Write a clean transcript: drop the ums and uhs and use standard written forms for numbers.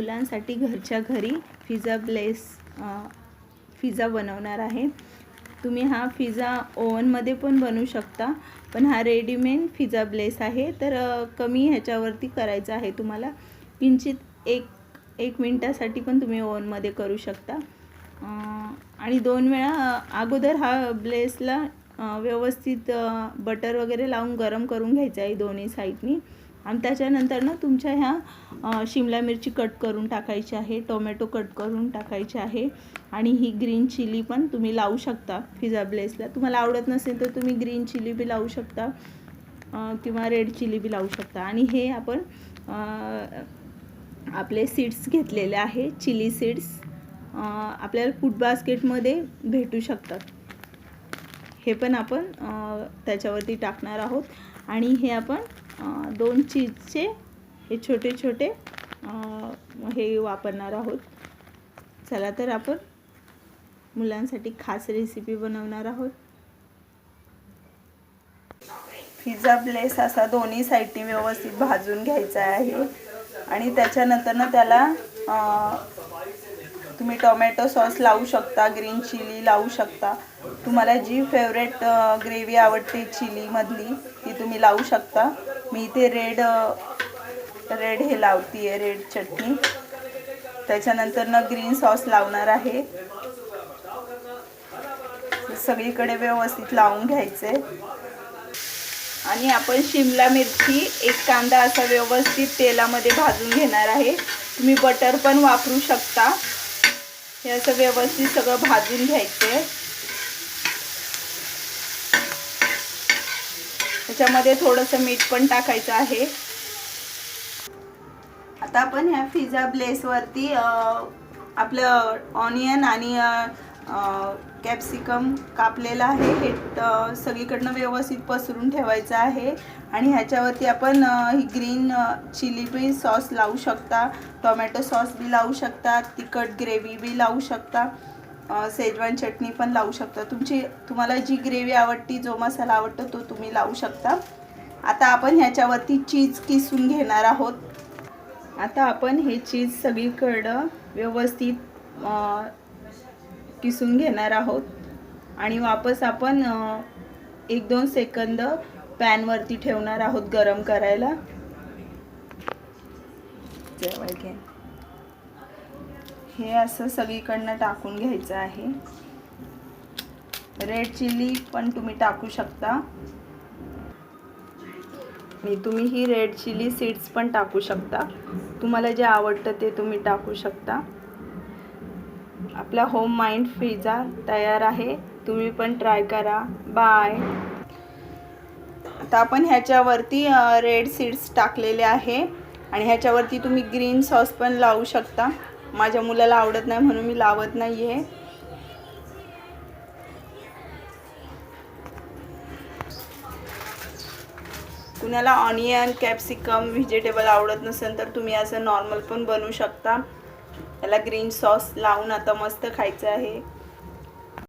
मुलांसाठी घरच्या घरी पिझ्झा बनवणार आहे। तुम्ही हा पिझ्झा ओव्हनमध्ये पण बनवू शकता, पण हा रेडीमेड पिझ्झा बेस आहे, तर कमी ह्याच्यावरती करायचा आहे तुम्हाला। किंचित एक मिनिटासाठी पण तुम्ही ओव्हनमध्ये करू शकता। आणि 2 वेळा अगोदर हा बेसला व्यवस्थित बटर वगैरे लावून गरम करून घ्यायचं आहे दोन्ही साईडनी। आणि त्याच्यानंतर ना तुमच्या ह्या शिमला मिरची कट करून टाकायची आहे, टोमॅटो कट करून टाकायचे आहे, आणि ही ग्रीन चिली पण तुम्ही लावू शकता पिझ्झा बेसला। तुम्हाला आवडत नसेल तर तुम्ही ग्रीन चिली बी लावू शकता किंवा रेड चिली बी लावू शकता। आणि हे आपण आपले सीड्स घेतलेले आहे, चिली सीड्स आपल्याला फूड बास्केटमध्ये भेटू शकतात। हे पण आपण त्याच्यावरती टाकणार आहोत। आणि हे आपण 2 चीजचे हे छोटे छोटे हे वापरणार आहोत। चला तर आपण मुलांसाठी खास रेसिपी बनवणार आहोत। पिझ्झा बेस असा दोन्ही साईडनी व्यवस्थित भाजून घ्यायचा आहे, आणि त्याच्यानंतर ना त्याला तुम्ही टोमॅटो सॉस लावू शकता, ग्रीन चिली लावू शकता। तुम्हाला जी फेवरेट ग्रेव्ही आवडते चिली मधली ती तुम्ही लावू शकता। मी इथे रेड हे लावतीये, रेड चटणी। त्याच्यानंतर ना ग्रीन सॉस लावणार आहे। सगळीकडे व्यवस्थित लावून घ्यायचे। आणि आपण शिमला मिरची, एक कांदा असा व्यवस्थित तेलामध्ये भाजून घेणार आहे। तुम्ही बटर पण वापरू शकता। हे असं व्यवस्थित सगळं भाजून घ्यायचे। त्याच्यामध्ये थोडंसं मीठ पण टाकायचं आहे। आता आपण ह्या पिझ्झा बेसवरती आपलं ऑनियन आणि कॅप्सिकम कापलेला आहे, हे सगळीकडनं व्यवस्थित पसरून ठेवायचं आहे। आणि ह्याच्यावरती आपण ही ग्रीन चिली बी सॉस लावू शकता, टोमॅटो सॉस बी लावू शकता, तिखट ग्रेव्ही बी लावू शकता, शेजवान चटणी पण लावू शकता। तुम्हाला जी ग्रेव्ही आवडती, जो मसाला आवडतो तो तुम्ही लावू शकता। आता आपण ह्याच्यावरती चीज किसून घेणार आहोत। आता आपण हे चीज सगळीकडं व्यवस्थित किसून घेणार आहोत, आणि वापस आपण 1-2 सेकंद पॅन वरती ठेवणार आहोत गरम करायला। हे असं सगळीकडनं टाकून घ्यायचं आहे। रेड चिली पण तुम्ही टाकू शकता, आणि तुम्ही ही रेड चिली सीड्स पण टाकू शकता। तुम्हाला जे आवडतं ते तुम्ही टाकू शकता। आपला होम मेड पिझ्झा तयार आहे, तुम्ही पण ट्राय करा। बाय। आता आपण ह्याच्यावरती रेड सीड्स टाकलेले आहे, आणि ह्याच्यावरती तुम्ही ग्रीन सॉस पण लावू शकता। माझ्या मुलाला आवडत नाही म्हणून मी लावत नाहीये। कुणाला ऑनियन, कॅप्सिकम, व्हेजिटेबल आवडत नसेल तर तुम्ही असं नॉर्मल पण बनवू शकता। याला ग्रीन सॉस लावून आता मस्त खायचं आहे।